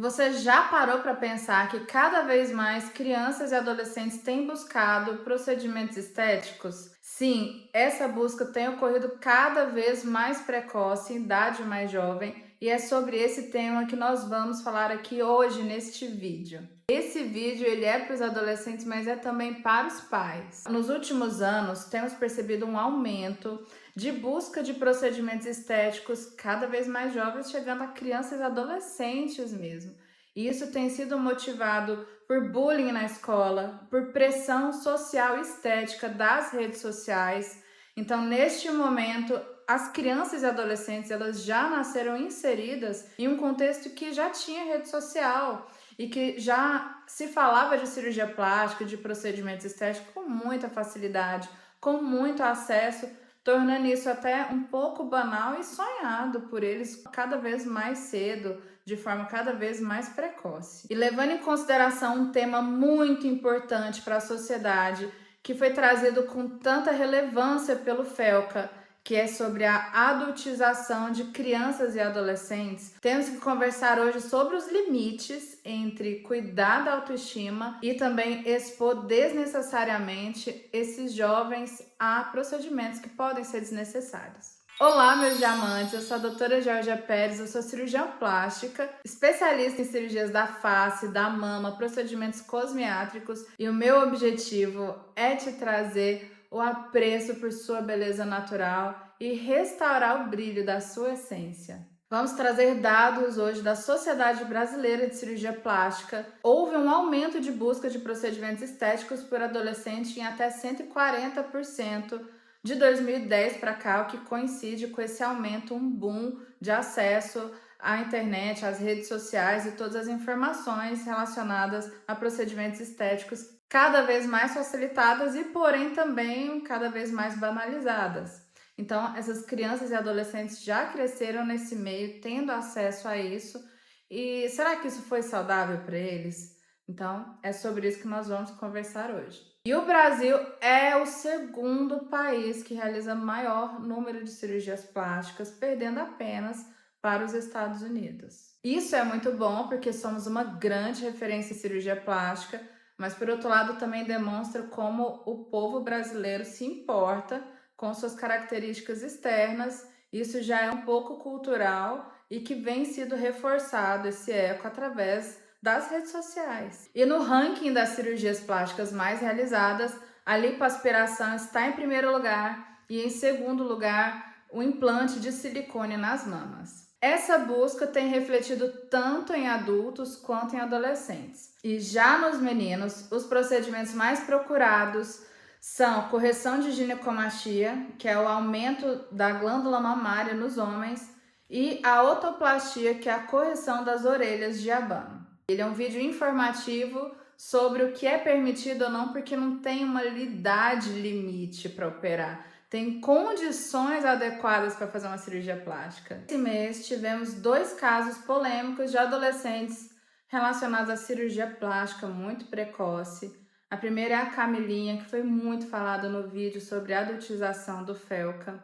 Você já parou para pensar que cada vez mais crianças e adolescentes têm buscado procedimentos estéticos? Sim, essa busca tem ocorrido cada vez mais precoce, em idade mais jovem, e é sobre esse tema que nós vamos falar aqui hoje neste vídeo. Esse vídeo ele é para os adolescentes, mas é também para os pais. Nos últimos anos, temos percebido um aumento de busca de procedimentos estéticos cada vez mais jovens, chegando a crianças e adolescentes mesmo. E isso tem sido motivado por bullying na escola, por pressão social e estética das redes sociais. Então, neste momento, as crianças e adolescentes, elas já nasceram inseridas em um contexto que já tinha rede social e que já se falava de cirurgia plástica, de procedimentos estéticos com muita facilidade, com muito acesso, tornando isso até um pouco banal e sonhado por eles cada vez mais cedo, de forma cada vez mais precoce. E levando em consideração um tema muito importante para a sociedade, que foi trazido com tanta relevância pelo FELCA, que é sobre a adultização de crianças e adolescentes, temos que conversar hoje sobre os limites entre cuidar da autoestima e também expor desnecessariamente esses jovens a procedimentos que podem ser desnecessários. Olá, meus diamantes, eu sou a doutora Georgia Pérez, eu sou cirurgiã plástica, especialista em cirurgias da face, da mama, procedimentos cosmiátricos e o meu objetivo é te trazer o apreço por sua beleza natural e restaurar o brilho da sua essência. Vamos trazer dados hoje da Sociedade Brasileira de Cirurgia Plástica. Houve um aumento de busca de procedimentos estéticos por adolescente em até 140% de 2010 para cá, o que coincide com esse aumento, um boom de acesso à internet, às redes sociais e todas as informações relacionadas a procedimentos estéticos cada vez mais facilitadas e, porém, também cada vez mais banalizadas. Então, essas crianças e adolescentes já cresceram nesse meio, tendo acesso a isso. E será que isso foi saudável para eles? Então, é sobre isso que nós vamos conversar hoje. E o Brasil é o segundo país que realiza maior número de cirurgias plásticas, perdendo apenas para os Estados Unidos. Isso é muito bom porque somos uma grande referência em cirurgia plástica, mas por outro lado também demonstra como o povo brasileiro se importa com suas características externas. Isso já é um pouco cultural e que vem sido reforçado esse eco através das redes sociais. E no ranking das cirurgias plásticas mais realizadas, a lipoaspiração está em primeiro lugar e em segundo lugar, o implante de silicone nas mamas. Essa busca tem refletido tanto em adultos quanto em adolescentes. E já nos meninos, os procedimentos mais procurados são correção de ginecomastia, que é o aumento da glândula mamária nos homens, e a otoplastia, que é a correção das orelhas de abano. Ele é um vídeo informativo sobre o que é permitido ou não, porque não tem uma idade limite para operar. Tem condições adequadas para fazer uma cirurgia plástica. Esse mês tivemos 2 casos polêmicos de adolescentes relacionados à cirurgia plástica muito precoce. A primeira é a Camilinha, que foi muito falada no vídeo sobre a adultização do FELCA,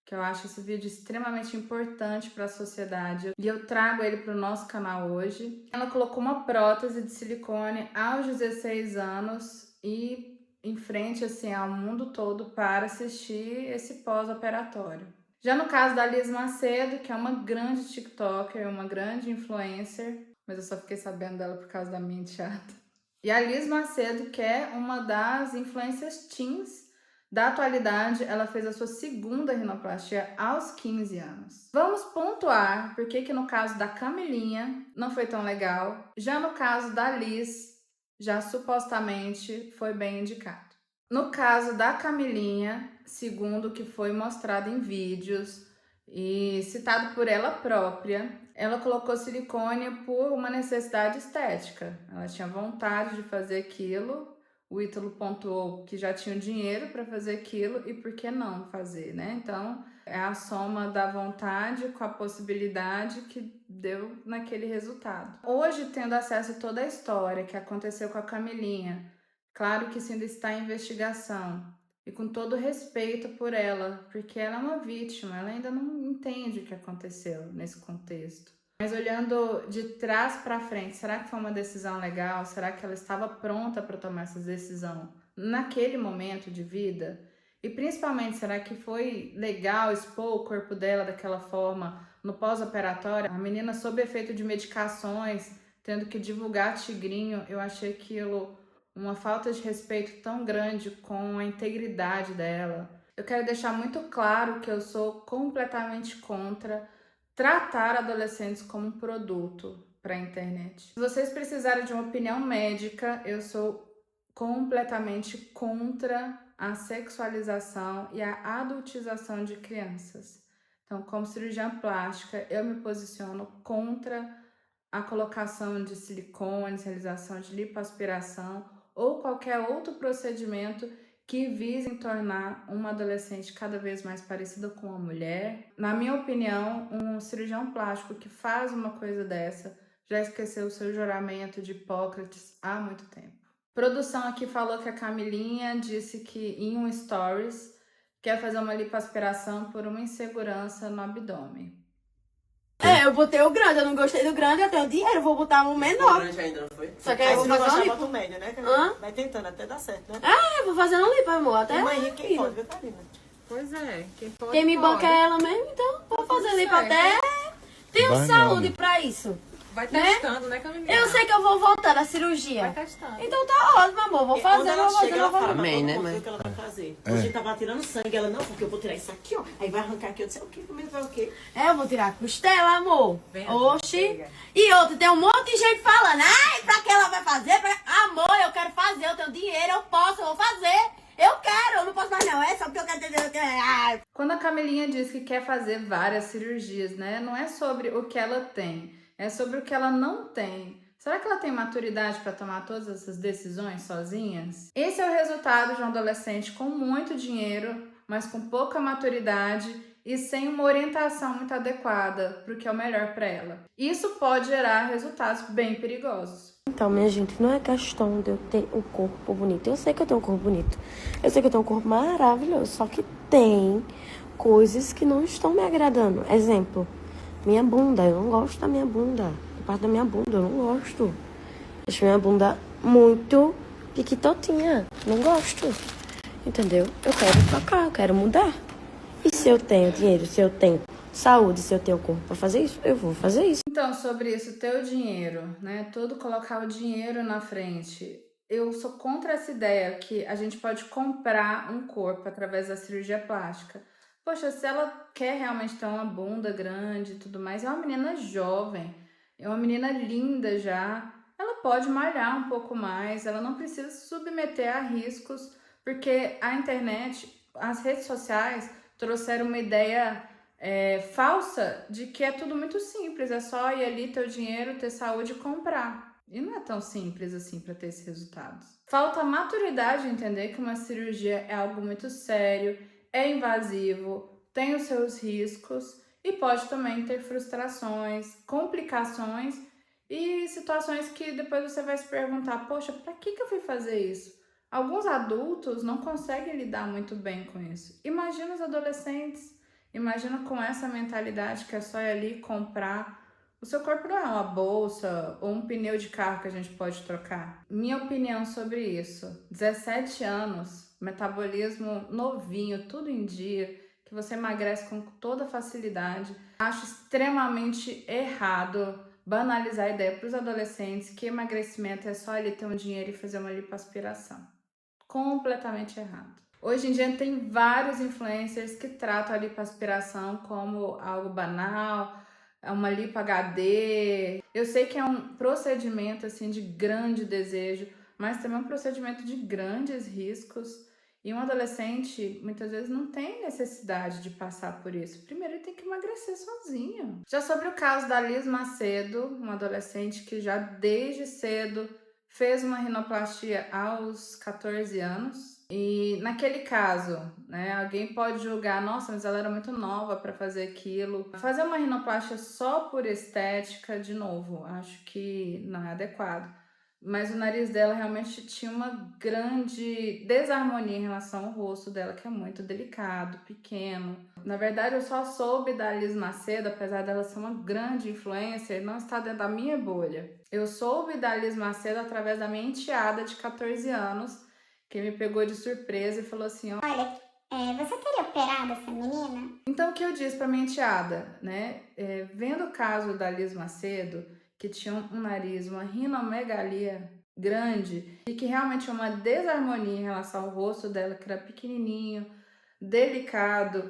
que eu acho esse vídeo extremamente importante para a sociedade. E eu trago ele para o nosso canal hoje. Ela colocou uma prótese de silicone aos 16 anos e em frente assim ao mundo todo para assistir esse pós-operatório. Já no caso da Liz Macedo, que é uma grande TikToker, uma grande influencer, mas eu só fiquei sabendo dela por causa da minha enteada. E a Liz Macedo, que é uma das influências teens da atualidade, ela fez a sua segunda rinoplastia aos 15 anos. Vamos pontuar porque que no caso da Camilinha não foi tão legal, já no caso da Liz, já supostamente foi bem indicado. No caso da Camilinha, segundo o que foi mostrado em vídeos e citado por ela própria, ela colocou silicone por uma necessidade estética. Ela tinha vontade de fazer aquilo. O Ítalo pontuou que já tinha o dinheiro para fazer aquilo e por que não fazer, né? Então, é a soma da vontade com a possibilidade que deu naquele resultado. Hoje, tendo acesso a toda a história que aconteceu com a Camilinha, claro que isso ainda está em investigação, e com todo respeito por ela, porque ela é uma vítima, ela ainda não entende o que aconteceu nesse contexto. Mas olhando de trás para frente, será que foi uma decisão legal? Será que ela estava pronta para tomar essa decisão naquele momento de vida? E principalmente, será que foi legal expor o corpo dela daquela forma no pós-operatório? A menina sob efeito de medicações, tendo que divulgar tigrinho, eu achei aquilo uma falta de respeito tão grande com a integridade dela. Eu quero deixar muito claro que eu sou completamente contra tratar adolescentes como um produto para a internet. Se vocês precisarem de uma opinião médica, eu sou completamente contra a sexualização e a adultização de crianças. Então, como cirurgiã plástica, eu me posiciono contra a colocação de silicones, realização de lipoaspiração ou qualquer outro procedimento que visem tornar uma adolescente cada vez mais parecida com uma mulher. Na minha opinião, um cirurgião plástico que faz uma coisa dessa já esqueceu o seu juramento de Hipócrates há muito tempo. Produção aqui falou que a Camilinha disse que em um stories quer fazer uma lipoaspiração por uma insegurança no abdômen. Eu botei o grande, eu não gostei do grande, eu tenho dinheiro, vou botar um menor. O grande ainda não foi? Só que aí eu vou fazer um lipo. Bota o médio, né? Vai tentando até dar certo, né? Eu vou fazer um lipo, amor, até. A mãe rica quem pode, viu, Karina? Pois é, quem pode. Quem me banca é ela mesmo, então vou fazer lipo até. Tenho Vai, saúde Ana. pra isso. Vai né? testando, né, Camilinha? Eu sei que eu vou voltar da cirurgia. Vai testando. Então tá ótimo, amor. Vou fazer, Quando ela vou fazer, chega, ela vou fala, fazer. Amém, né, vamos ver mãe? o que ela vai fazer. Hoje tava tirando sangue, ela, não, porque eu vou tirar isso aqui, ó. Aí vai arrancar aqui, eu disse, o que? Como é que vai o quê? Eu vou tirar a costela, amor. Vem, Oxi. pega. E outra, tem um monte de gente falando, ai, pra que ela vai fazer? Amor, eu quero fazer, eu tenho dinheiro, eu posso, eu vou fazer. Eu quero, eu não posso mais não, é só porque eu quero ter... Ai. Quando a Camilinha diz que quer fazer várias cirurgias, né? Não é sobre o que ela tem, é sobre o que ela não tem. Será que ela tem maturidade para tomar todas essas decisões sozinhas? Esse é o resultado de um adolescente com muito dinheiro, mas com pouca maturidade e sem uma orientação muito adequada para o que é o melhor para ela. Isso pode gerar resultados bem perigosos. Então, minha gente, não é questão de eu ter um corpo bonito. Eu sei que eu tenho um corpo bonito. Eu sei que eu tenho um corpo maravilhoso. Só que tem coisas que não estão me agradando. Exemplo, minha bunda. Eu não gosto da minha bunda. Parte da minha bunda, eu não gosto. Acho minha bunda muito piquitotinha. Não gosto. Entendeu? Eu quero trocar, eu quero mudar. E se eu tenho dinheiro, se eu tenho saúde, se eu tenho corpo pra fazer isso, eu vou fazer isso. Então, sobre isso, ter o dinheiro, né? Tudo colocar o dinheiro na frente. Eu sou contra essa ideia que a gente pode comprar um corpo através da cirurgia plástica. Poxa, se ela quer realmente ter uma bunda grande e tudo mais, é uma menina jovem, é uma menina linda já, ela pode malhar um pouco mais, ela não precisa se submeter a riscos, porque a internet, as redes sociais trouxeram uma ideia falsa de que é tudo muito simples, é só ir ali, ter o dinheiro, ter saúde e comprar. E não é tão simples assim para ter esses resultados. Falta maturidade de entender que uma cirurgia é algo muito sério, é invasivo, tem os seus riscos e pode também ter frustrações, complicações e situações que depois você vai se perguntar, poxa, para que eu fui fazer isso? Alguns adultos não conseguem lidar muito bem com isso. Imagina os adolescentes. Imagina com essa mentalidade que é só ir ali comprar. O seu corpo não é uma bolsa ou um pneu de carro que a gente pode trocar. Minha opinião sobre isso: 17 anos, metabolismo novinho, tudo em dia, que você emagrece com toda facilidade. Acho extremamente errado banalizar a ideia para os adolescentes que emagrecimento é só ali ter um dinheiro e fazer uma lipoaspiração. Completamente errado. Hoje em dia tem vários influencers que tratam a lipoaspiração como algo banal, uma lipo HD. Eu sei que é um procedimento assim de grande desejo, mas também é um procedimento de grandes riscos. E um adolescente muitas vezes não tem necessidade de passar por isso. Primeiro ele tem que emagrecer sozinho. Já sobre o caso da Liz Macedo, uma adolescente que já desde cedo fez uma rinoplastia aos 14 anos. E naquele caso, né, alguém pode julgar, nossa, mas ela era muito nova para fazer aquilo. Fazer uma rinoplastia só por estética, de novo, acho que não é adequado. mas o nariz dela realmente tinha uma grande desarmonia em relação ao rosto dela, que é muito delicado, pequeno. Na verdade, eu só soube da Liz Macedo, apesar dela ser uma grande influencer, não está dentro da minha bolha. Eu soube da Liz Macedo através da minha enteada de 14 anos, que me pegou de surpresa e falou assim: Olha, você teria operado essa menina? Então, o que eu disse para minha enteada, né? Vendo o caso da Liz Macedo, que tinha um nariz, uma rinomegalia grande e que realmente tinha uma desarmonia em relação ao rosto dela, que era pequenininho, delicado.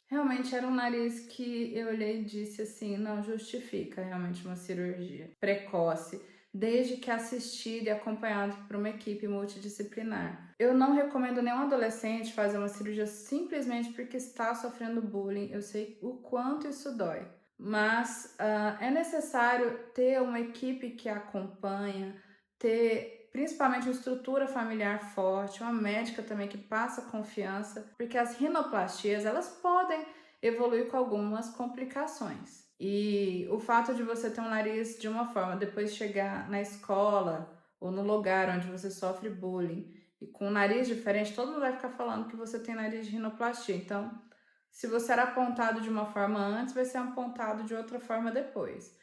Realmente era um nariz que eu olhei e disse assim, não justifica realmente uma cirurgia precoce, desde que assistido e acompanhado por uma equipe multidisciplinar. Eu não recomendo nenhum adolescente fazer uma cirurgia simplesmente porque está sofrendo bullying. Eu sei o quanto isso dói. Mas é necessário ter uma equipe que acompanha, ter principalmente uma estrutura familiar forte, uma médica também que passa confiança, porque as rinoplastias elas podem evoluir com algumas complicações. E o fato de você ter um nariz de uma forma, depois chegar na escola ou no lugar onde você sofre bullying e com um nariz diferente, todo mundo vai ficar falando que você tem nariz de rinoplastia. Então, se você era apontado de uma forma antes, vai ser apontado de outra forma depois.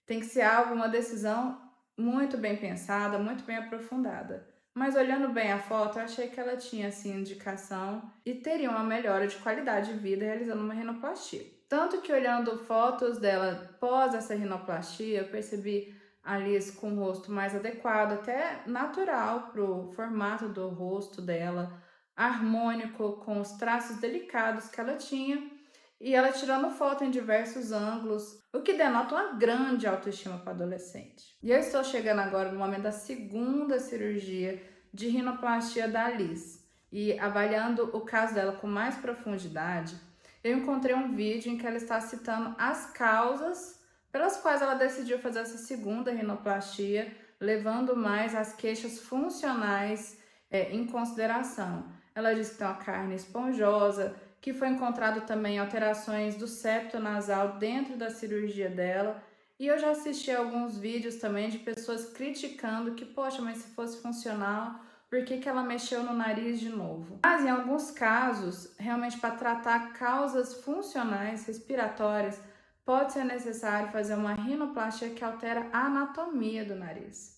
Tem que ser algo, uma decisão muito bem pensada, muito bem aprofundada. Mas olhando bem a foto, eu achei que ela tinha, assim, indicação e teria uma melhora de qualidade de vida realizando uma rinoplastia. Tanto que olhando fotos dela pós essa rinoplastia, eu percebi a Liz com o rosto mais adequado, até natural para o formato do rosto dela, harmônico, com os traços delicados que ela tinha, e ela tirando foto em diversos ângulos, o que denota uma grande autoestima para adolescente. E eu estou chegando agora no momento da segunda cirurgia de rinoplastia da Liz, e avaliando o caso dela com mais profundidade, eu encontrei um vídeo em que ela está citando as causas pelas quais ela decidiu fazer essa segunda rinoplastia, levando mais as queixas funcionais em consideração. Ela diz que tem uma carne esponjosa, que foi encontrado também alterações do septo nasal dentro da cirurgia dela. E eu já assisti a alguns vídeos também de pessoas criticando que, poxa, mas se fosse funcional, por que ela mexeu no nariz de novo? Mas em alguns casos, realmente para tratar causas funcionais respiratórias, pode ser necessário fazer uma rinoplastia que altera a anatomia do nariz.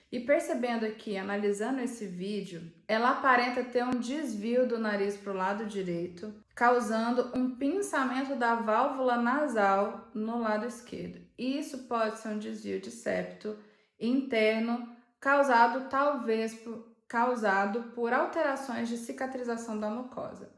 E percebendo aqui, analisando esse vídeo, ela aparenta ter um desvio do nariz para o lado direito, causando um pinçamento da válvula nasal no lado esquerdo. Isso pode ser um desvio de septo interno, causado por alterações de cicatrização da mucosa.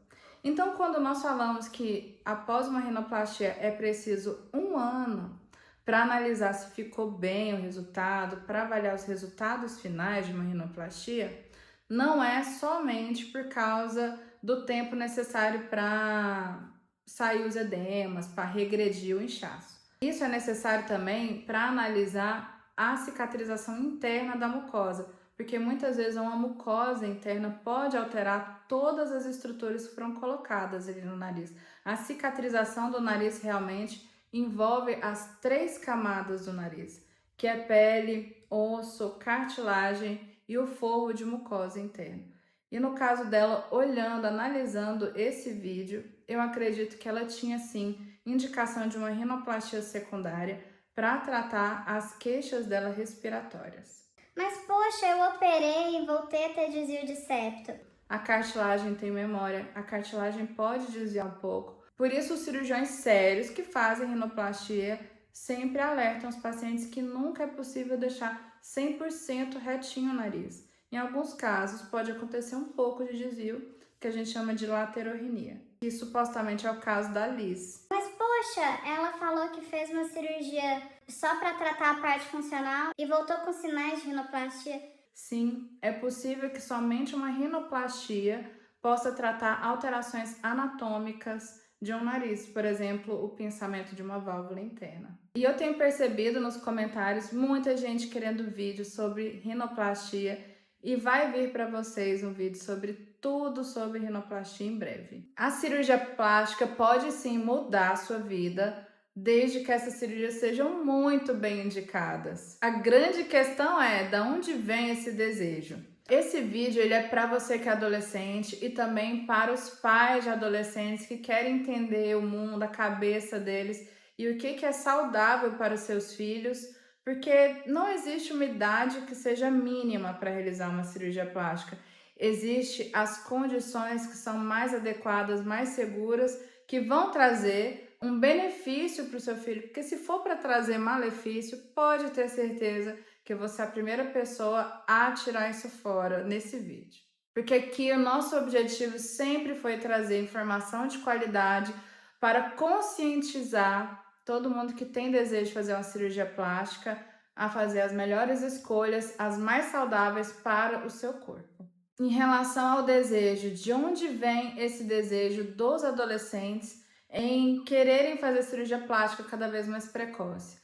Então, quando nós falamos que após uma rinoplastia é preciso 1 ano para analisar se ficou bem o resultado, para avaliar os resultados finais de uma rinoplastia, não é somente por causa do tempo necessário para sair os edemas, para regredir o inchaço. Isso é necessário também para analisar a cicatrização interna da mucosa, porque muitas vezes uma mucosa interna pode alterar todas as estruturas que foram colocadas ali no nariz. A cicatrização do nariz realmente envolve as 3 camadas do nariz, que é pele, osso, cartilagem e o forro de mucosa interna. E no caso dela, olhando, analisando esse vídeo, eu acredito que ela tinha sim indicação de uma rinoplastia secundária para tratar as queixas dela respiratórias. Mas poxa, eu operei e voltei a ter desvio de septo. A cartilagem tem memória, a cartilagem pode desviar um pouco. Por isso, os cirurgiões sérios que fazem rinoplastia sempre alertam os pacientes que nunca é possível deixar 100% retinho o nariz. Em alguns casos, pode acontecer um pouco de desvio, que a gente chama de laterorrenia. E supostamente é o caso da Liz. Mas poxa, ela falou que fez uma cirurgia só para tratar a parte funcional e voltou com sinais de rinoplastia. Sim, é possível que somente uma rinoplastia possa tratar alterações anatômicas de um nariz, por exemplo, o pinçamento de uma válvula interna. E eu tenho percebido nos comentários muita gente querendo vídeo sobre rinoplastia e vai vir para vocês um vídeo sobre tudo sobre rinoplastia em breve. A cirurgia plástica pode sim mudar a sua vida desde que essas cirurgias sejam muito bem indicadas. A grande questão é, de onde vem esse desejo? Esse vídeo ele é para você que é adolescente e também para os pais de adolescentes que querem entender o mundo, a cabeça deles e o que é saudável para os seus filhos, porque não existe uma idade que seja mínima para realizar uma cirurgia plástica. Existem as condições que são mais adequadas, mais seguras, que vão trazer um benefício para o seu filho, porque se for para trazer malefício, pode ter certeza que você é a primeira pessoa a tirar isso fora nesse vídeo. Porque aqui o nosso objetivo sempre foi trazer informação de qualidade para conscientizar todo mundo que tem desejo de fazer uma cirurgia plástica a fazer as melhores escolhas, as mais saudáveis para o seu corpo. Em relação ao desejo, de onde vem esse desejo dos adolescentes em quererem fazer cirurgia plástica cada vez mais precoce?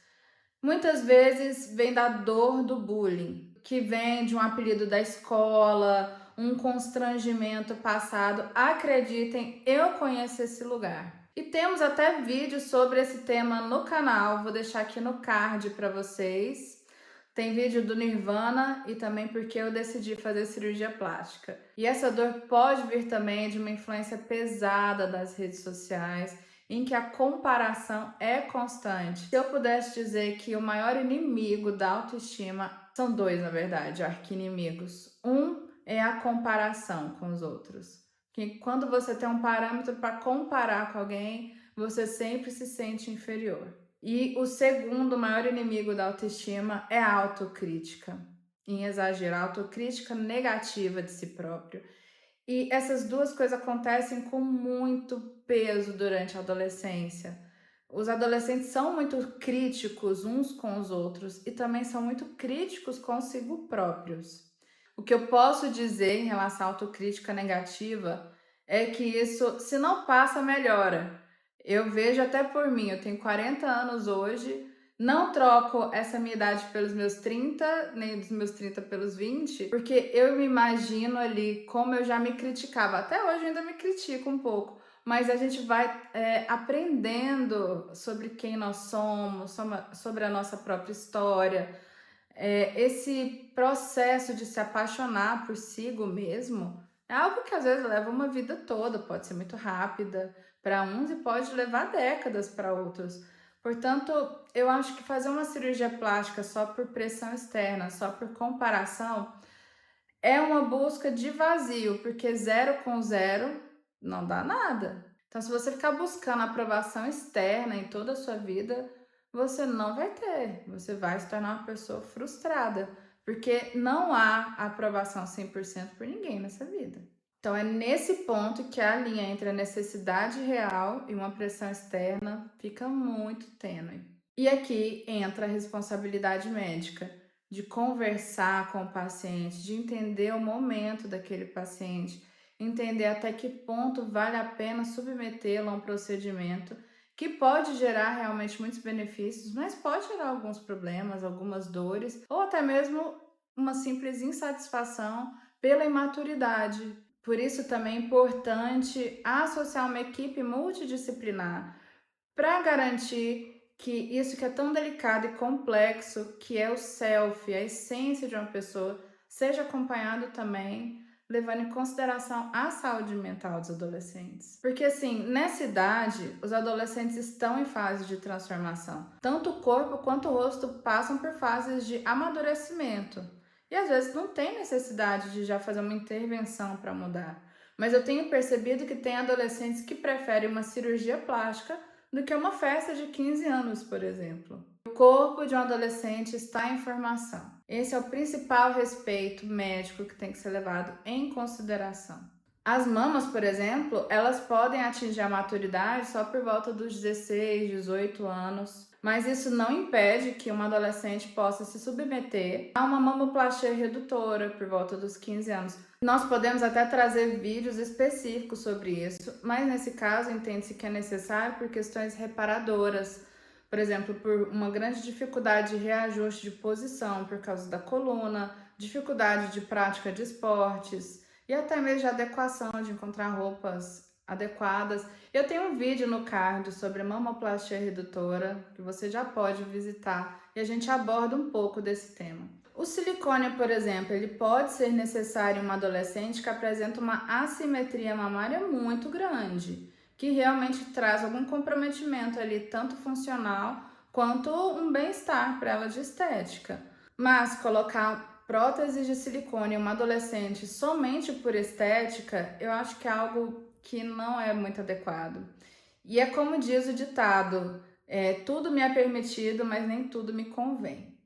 Muitas vezes vem da dor do bullying, que vem de um apelido da escola, um constrangimento passado. Acreditem, eu conheço esse lugar. E temos até vídeos sobre esse tema no canal, vou deixar aqui no card para vocês. Tem vídeo do Nirvana e também porque eu decidi fazer cirurgia plástica. E essa dor pode vir também de uma influência pesada das redes sociais, em que a comparação é constante. Se eu pudesse dizer que o maior inimigo da autoestima, são dois na verdade, arqui-inimigos. Um é a comparação com os outros. Que quando você tem um parâmetro para comparar com alguém, você sempre se sente inferior. E o segundo maior inimigo da autoestima é a autocrítica, em exagero, a autocrítica negativa de si próprio. E essas duas coisas acontecem com muito peso durante a adolescência. Os adolescentes são muito críticos uns com os outros e também são muito críticos consigo próprios. O que eu posso dizer em relação à autocrítica negativa é que isso, se não passa, melhora. Eu vejo até por mim, eu tenho 40 anos hoje, não troco essa minha idade pelos meus 30, nem dos meus 30 pelos 20, porque eu me imagino ali como eu já me criticava. Até hoje eu ainda me critico um pouco, mas a gente vai aprendendo sobre quem nós somos, sobre a nossa própria história. Esse processo de se apaixonar por si mesmo é algo que às vezes leva uma vida toda, pode ser muito rápida para uns e pode levar décadas para outros. Portanto, eu acho que fazer uma cirurgia plástica só por pressão externa, só por comparação, é uma busca de vazio, porque 0 com 0 não dá nada. Então, se você ficar buscando aprovação externa em toda a sua vida, você não vai ter. Você vai se tornar uma pessoa frustrada, porque não há aprovação 100% por ninguém nessa vida. Então, é nesse ponto que a linha entre a necessidade real e uma pressão externa fica muito tênue. E aqui entra a responsabilidade médica, de conversar com o paciente, de entender o momento daquele paciente, entender até que ponto vale a pena submetê-lo a um procedimento que pode gerar realmente muitos benefícios, mas pode gerar alguns problemas, algumas dores, ou até mesmo uma simples insatisfação pela imaturidade. Por isso também é importante associar uma equipe multidisciplinar para garantir que isso que é tão delicado e complexo, que é o self, a essência de uma pessoa, seja acompanhado também, levando em consideração a saúde mental dos adolescentes. Porque assim, nessa idade, os adolescentes estão em fase de transformação. Tanto o corpo quanto o rosto passam por fases de amadurecimento. E às vezes não tem necessidade de já fazer uma intervenção para mudar. Mas eu tenho percebido que tem adolescentes que preferem uma cirurgia plástica do que uma festa de 15 anos, por exemplo. O corpo de um adolescente está em formação. Esse é o principal respeito médico que tem que ser levado em consideração. As mamas, por exemplo, elas podem atingir a maturidade só por volta dos 16, 18 anos, mas isso não impede que uma adolescente possa se submeter a uma mamoplastia redutora por volta dos 15 anos. Nós podemos até trazer vídeos específicos sobre isso, mas nesse caso entende-se que é necessário por questões reparadoras, por exemplo, por uma grande dificuldade de reajuste de posição por causa da coluna, dificuldade de prática de esportes e até mesmo de adequação, de encontrar roupas adequadas. Eu tenho um vídeo no card sobre mamoplastia redutora que você já pode visitar e a gente aborda um pouco desse tema. O silicone, por exemplo, ele pode ser necessário em uma adolescente que apresenta uma assimetria mamária muito grande, que realmente traz algum comprometimento ali, tanto funcional quanto um bem-estar para ela de estética. Mas colocar prótese de silicone em uma adolescente somente por estética, eu acho que é algo que não é muito adequado. E é como diz o ditado, tudo me é permitido, mas nem tudo me convém.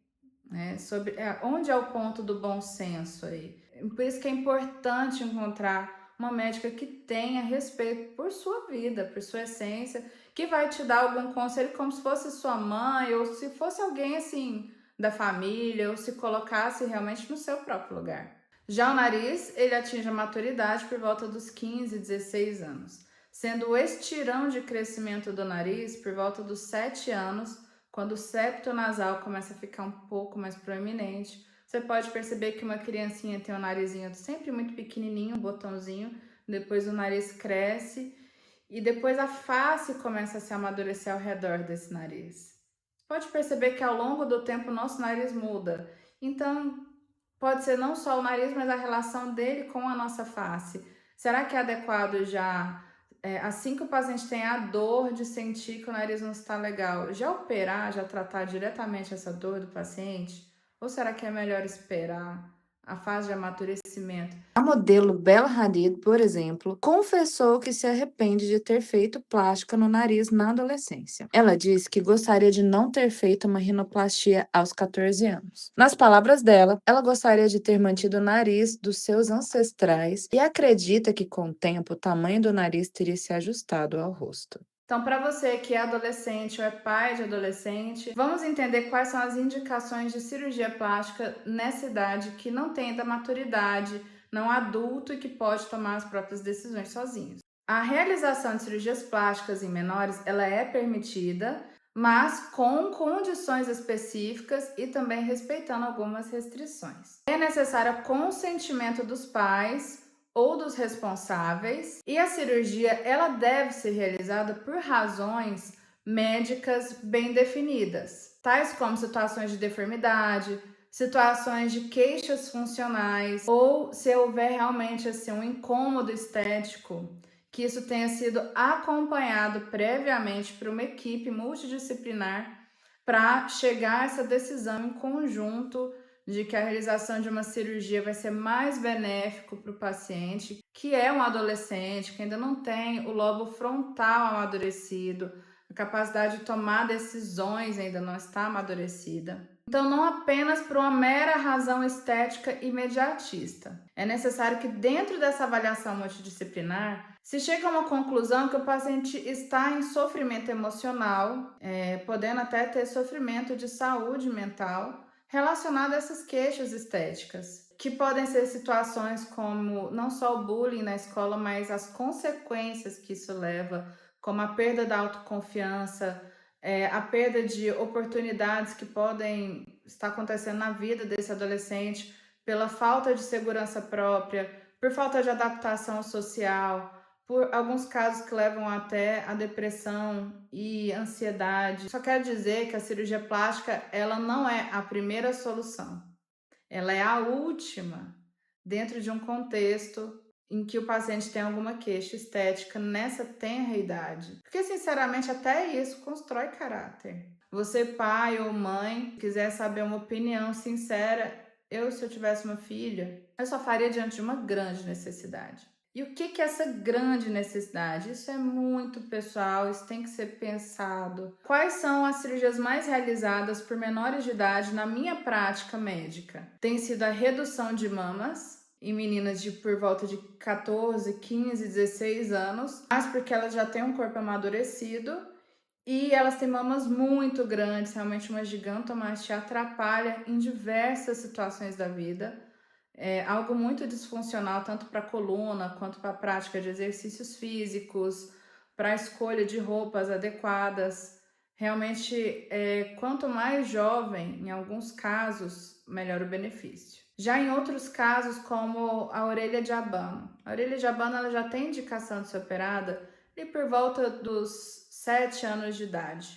Onde é o ponto do bom senso aí? Por isso que é importante encontrar uma médica que tenha respeito por sua vida, por sua essência, que vai te dar algum conselho como se fosse sua mãe ou se fosse alguém assim da família ou se colocasse realmente no seu próprio lugar. Já o nariz, ele atinge a maturidade por volta dos 15, 16 anos, sendo o estirão de crescimento do nariz por volta dos 7 anos, quando o septo nasal começa a ficar um pouco mais proeminente. Você pode perceber que uma criancinha tem um narizinho sempre muito pequenininho, um botãozinho, depois o nariz cresce e depois a face começa a se amadurecer ao redor desse nariz. Pode perceber que ao longo do tempo o nosso nariz muda. Então, pode ser não só o nariz, mas a relação dele com a nossa face. Será que é adequado já, assim que o paciente tem a dor de sentir que o nariz não está legal, já operar, já tratar diretamente essa dor do paciente? Ou será que é melhor esperar a fase de amadurecimento? A modelo Bella Hadid, por exemplo, confessou que se arrepende de ter feito plástica no nariz na adolescência. Ela disse que gostaria de não ter feito uma rinoplastia aos 14 anos. Nas palavras dela, ela gostaria de ter mantido o nariz dos seus ancestrais e acredita que com o tempo o tamanho do nariz teria se ajustado ao rosto. Então, para você que é adolescente ou é pai de adolescente, vamos entender quais são as indicações de cirurgia plástica nessa idade que não tem ainda maturidade, não adulto e que pode tomar as próprias decisões sozinhos. A realização de cirurgias plásticas em menores, ela é permitida, mas com condições específicas e também respeitando algumas restrições. É necessário consentimento dos pais ou dos responsáveis, e a cirurgia ela deve ser realizada por razões médicas bem definidas, tais como situações de deformidade, situações de queixas funcionais ou se houver realmente assim, um incômodo estético, que isso tenha sido acompanhado previamente por uma equipe multidisciplinar para chegar a essa decisão em conjunto de que a realização de uma cirurgia vai ser mais benéfico para o paciente, que é um adolescente, que ainda não tem o lobo frontal amadurecido, a capacidade de tomar decisões ainda não está amadurecida. Então, não apenas por uma mera razão estética imediatista. É necessário que dentro dessa avaliação multidisciplinar se chegue a uma conclusão que o paciente está em sofrimento emocional, podendo até ter sofrimento de saúde mental, relacionado a essas queixas estéticas, que podem ser situações como não só o bullying na escola, mas as consequências que isso leva, como a perda da autoconfiança, a perda de oportunidades que podem estar acontecendo na vida desse adolescente pela falta de segurança própria, por falta de adaptação social, por alguns casos que levam até a depressão e ansiedade. Só quero dizer que a cirurgia plástica, ela não é a primeira solução. Ela é a última, dentro de um contexto em que o paciente tem alguma queixa estética nessa tenra idade. Porque, sinceramente, até isso constrói caráter. Você, pai ou mãe, quiser saber uma opinião sincera, se eu tivesse uma filha, eu só faria diante de uma grande necessidade. E o que é essa grande necessidade? Isso é muito pessoal, isso tem que ser pensado. Quais são as cirurgias mais realizadas por menores de idade na minha prática médica? Tem sido a redução de mamas em meninas de por volta de 14, 15, 16 anos, mas porque elas já têm um corpo amadurecido e elas têm mamas muito grandes, realmente uma gigantomastia atrapalha em diversas situações da vida. É algo muito disfuncional, tanto para a coluna quanto para a prática de exercícios físicos, para a escolha de roupas adequadas. Realmente, quanto mais jovem, em alguns casos, melhor o benefício. Já em outros casos, como a orelha de abano. A orelha de abano ela já tem indicação de ser operada e por volta dos 7 anos de idade.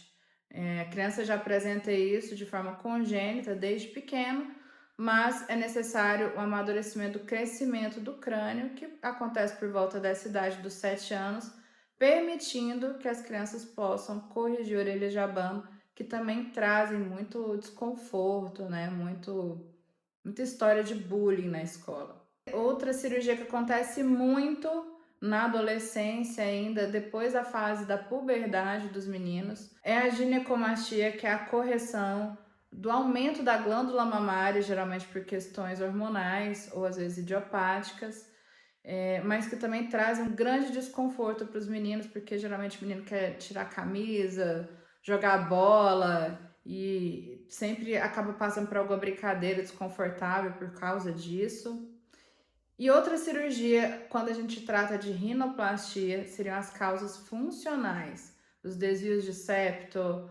A criança já apresenta isso de forma congênita desde pequeno, mas é necessário o amadurecimento do crescimento do crânio, que acontece por volta dessa idade dos 7 anos, permitindo que as crianças possam corrigir orelhas de abano, que também trazem muito desconforto, né? Muita história de bullying na escola. Outra cirurgia que acontece muito na adolescência ainda, depois da fase da puberdade dos meninos, é a ginecomastia, que é a correção do aumento da glândula mamária, geralmente por questões hormonais ou às vezes idiopáticas, mas que também traz um grande desconforto para os meninos, porque geralmente o menino quer tirar a camisa, jogar bola e sempre acaba passando por alguma brincadeira desconfortável por causa disso. E outra cirurgia, quando a gente trata de rinoplastia, seriam as causas funcionais, os desvios de septo,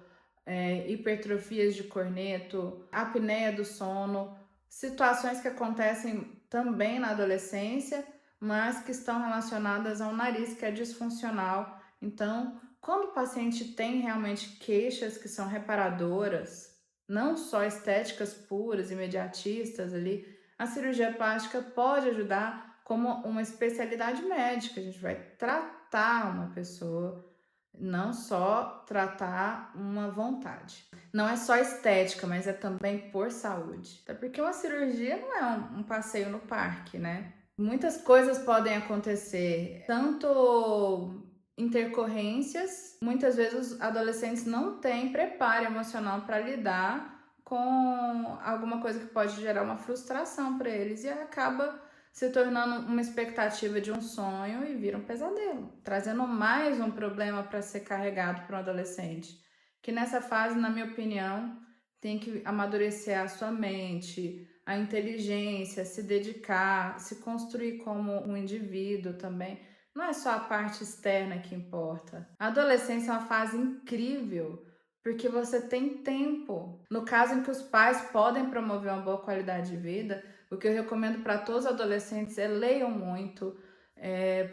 hipertrofias de corneto, apneia do sono, situações que acontecem também na adolescência, mas que estão relacionadas ao nariz, que é disfuncional. Então, quando o paciente tem realmente queixas que são reparadoras, não só estéticas puras, imediatistas ali, a cirurgia plástica pode ajudar como uma especialidade médica. A gente vai tratar uma pessoa, não só tratar uma vontade. Não é só estética, mas é também por saúde. Até porque uma cirurgia não é um passeio no parque, né? Muitas coisas podem acontecer, tanto intercorrências, muitas vezes os adolescentes não têm preparo emocional para lidar com alguma coisa que pode gerar uma frustração para eles e acaba se tornando uma expectativa de um sonho e vira um pesadelo, trazendo mais um problema para ser carregado para um adolescente, que nessa fase, na minha opinião, tem que amadurecer a sua mente, a inteligência, se dedicar, se construir como um indivíduo também. Não é só a parte externa que importa. A adolescência é uma fase incrível, porque você tem tempo. No caso em que os pais podem promover uma boa qualidade de vida, o que eu recomendo para todos os adolescentes é leiam muito,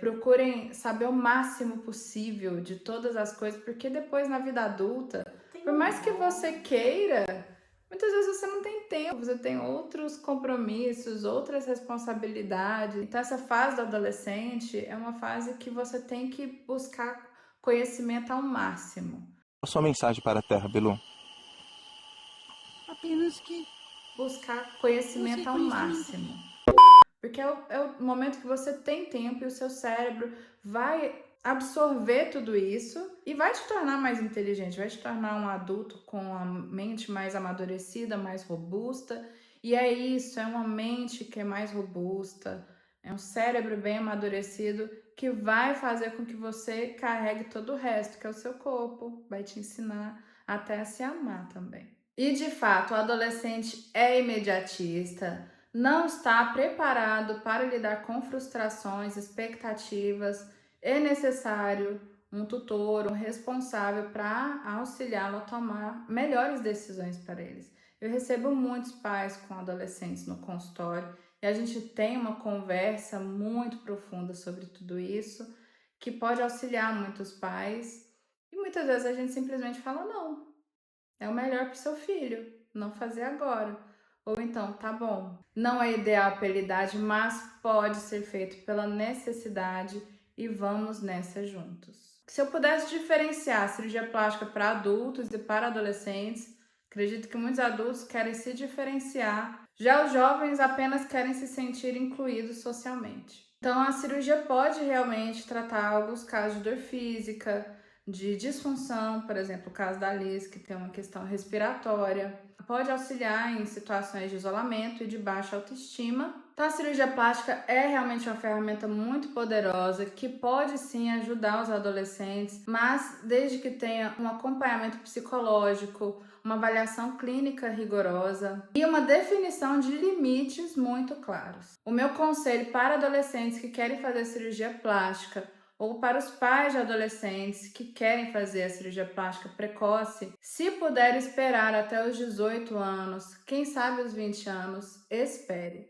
procurem saber o máximo possível de todas as coisas, porque depois na vida adulta, por mais que você queira, muitas vezes você não tem tempo, você tem outros compromissos, outras responsabilidades. Então essa fase do adolescente é uma fase que você tem que buscar conhecimento ao máximo. Qual a sua mensagem para a Terra, Belu? Apenas que buscar conhecimento ao máximo. Porque é o momento que você tem tempo e o seu cérebro vai absorver tudo isso e vai te tornar mais inteligente, vai te tornar um adulto com a mente mais amadurecida, mais robusta. E é isso, é uma mente que é mais robusta, é um cérebro bem amadurecido que vai fazer com que você carregue todo o resto, que é o seu corpo, vai te ensinar até a se amar também. E de fato, o adolescente é imediatista, não está preparado para lidar com frustrações, expectativas. É necessário um tutor, um responsável para auxiliá-lo a tomar melhores decisões para eles. Eu recebo muitos pais com adolescentes no consultório e a gente tem uma conversa muito profunda sobre tudo isso, que pode auxiliar muitos pais. E muitas vezes a gente simplesmente fala, não, é o melhor para o seu filho, não fazer agora. Ou então, tá bom, não é ideal pela idade, mas pode ser feito pela necessidade e vamos nessa juntos. Se eu pudesse diferenciar a cirurgia plástica para adultos e para adolescentes, acredito que muitos adultos querem se diferenciar, já os jovens apenas querem se sentir incluídos socialmente. Então, a cirurgia pode realmente tratar alguns casos de dor física, de disfunção, por exemplo, o caso da Liz, que tem uma questão respiratória. Pode auxiliar em situações de isolamento e de baixa autoestima. Então, a cirurgia plástica é realmente uma ferramenta muito poderosa que pode sim ajudar os adolescentes, mas desde que tenha um acompanhamento psicológico, uma avaliação clínica rigorosa e uma definição de limites muito claros. O meu conselho para adolescentes que querem fazer cirurgia plástica ou para os pais de adolescentes que querem fazer a cirurgia plástica precoce, se puder esperar até os 18 anos, quem sabe os 20 anos, espere.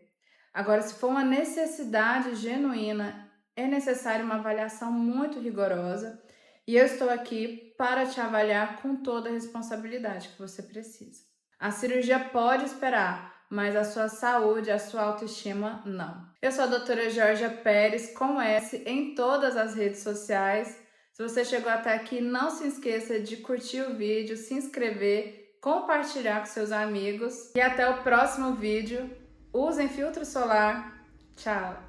Agora, se for uma necessidade genuína, é necessária uma avaliação muito rigorosa e eu estou aqui para te avaliar com toda a responsabilidade que você precisa. A cirurgia pode esperar, mas a sua saúde, a sua autoestima, não. Eu sou a doutora Georgia Pérez, com S, em todas as redes sociais. Se você chegou até aqui, não se esqueça de curtir o vídeo, se inscrever, compartilhar com seus amigos. E até o próximo vídeo. Usem filtro solar. Tchau!